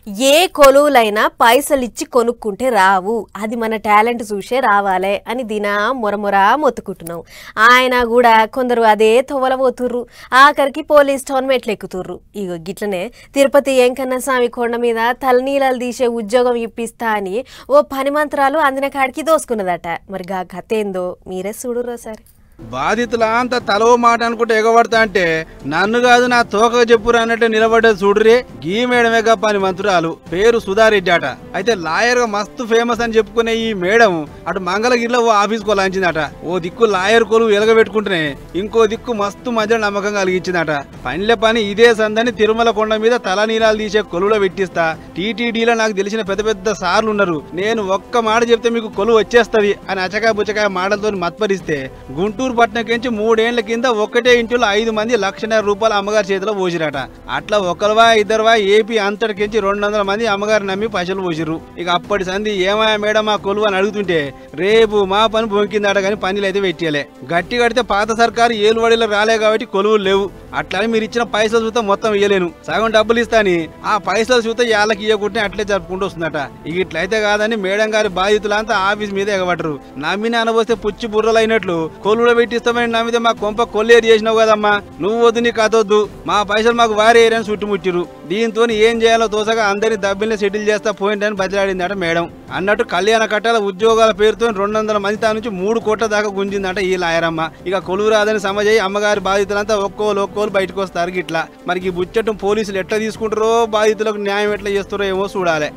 ఏ కొలువులైనా పైసలిచ్చి కొనుక్కుంటే రావు, అది మన టాలెంట్ చూసే రావాలే అని దినా మొరమొరా మొత్తుకుంటున్నాం. ఆయన కూడా కొందరు అదే తొవల పోతుర్రు, ఆఖరికి పోలీస్ స్టోన్ మెట్లెక్కుతుర్రు. ఇగో గిట్లనే తిరుపతి వెంకన్న స్వామి కొండ మీద తలనీలాలు తీసే ఉద్యోగం ఇప్పిస్తా అని ఓ పని మంత్రాలు అందిన కాడికి దోసుకున్నదట. మరి గా కథ ఏందో మీరే చూడుర్రో సరే. బాధితుల అంతా తలో మాట అనుకుంటే ఎగబడతా అంటే నన్ను కాదు నా తోక చెప్పురు అన్నట్టు నిలబడ్డది చూడురే. గీ మేడమే పని మంత్రురాలు, పేరు సుధారెడ్డి అట. అయితే లాయర్ గా మస్తు ఫేమస్ అని చెప్పుకునే ఈ మేడం అటు మంగళగిరిలో ఓ ఆఫీస్ కో లాంచిందట. ఓ దిక్కు లాయర్ కొలు ఎలగబెట్టుకుంటేనే ఇంకో దిక్కు మస్తు మధ్య నమ్మకం కలిగించిందట. పనిలే పని ఇదే సందని తిరుమల కొండ మీద తల నీలాలు తీసే కొలువులో పెట్టిస్తా, టీటీడీలో నాకు తెలిసిన పెద్ద పెద్ద సార్లు ఉన్నారు, నేను ఒక్క మాట చెప్తే మీకు కొలువు వచ్చేస్తది అని అచకాయ బుచ్చకాయ మాటలతో మత్పరిస్తే గుంటూరు పట్నంకించి 3 ఏళ్ల కింద ఒక్కటే ఇంటిలో 5 మంది ₹1,00,000 అమ్మగారి చేతిలో పోసిరట. అట్లా ఒకరువా ఇద్దరువా ఏపీ అంతటికించి 200 మంది అమ్మగారు నమ్మి పైసలు పోసిర్రు. ఇక అప్పటి సంధి ఏమాయా మేడం మా కొలువు అని అడుగుతుంటే రేపు మా పని బొంకిందట కానీ పనులు అయితే పెట్టలే. గట్టి కడితే పాత సర్కారు ఏలువడిలో రాలే కాబట్టి కొలువులు లేవు. అట్లని మీరు ఇచ్చిన పైసలు చూస్తే మొత్తం ఇయ్యలేను, సగం డబ్బులు ఇస్తాని ఆ పైసలు చూస్తే ఏళ్ళకి ఇవ్వకుంటే అట్లే జరుపుకుంటూ వస్తుందట. ఇక ఇట్లయితే కాదని మేడం గారి బాధితులంతా ఆఫీస్ మీద ఎగబట్టరు. నమ్మిన అనబోస్తే పుచ్చి బుర్రలు అయినట్లు కొలువులో పెట్టిస్తామని నమ్మితే మా కొంప కొల్లేరు చేసినావు కదమ్మా, నువ్వు వద్దు నీ కథొద్దు, మా పైసలు మాకు వారేరని చుట్టుముట్టిరు. దీంతో ఏం చేయాలో తోసగా అందరినీ డబ్బుల్ని సెటిల్ చేస్తా పోయింట్ అని బదిలాడిందట మేడం. అన్నట్టు కళ్యాణ కట్టాల ఉద్యోగాల పేరుతో 200 మంది తా నుంచి 3 కోట్ల దాకా గుంజిందట ఈ లాయరమ్మ. ఇక కొలువు రాదని సమజై అమ్మగారి బాధితులంతా ఒక్కోలు బయటకు వస్తారు గిట్లా. మరి ఈ బుచ్చటం పోలీసులు ఎట్లా తీసుకుంటారో, బాధితులకు న్యాయం ఎట్లా చేస్తారో ఏమో చూడాలి.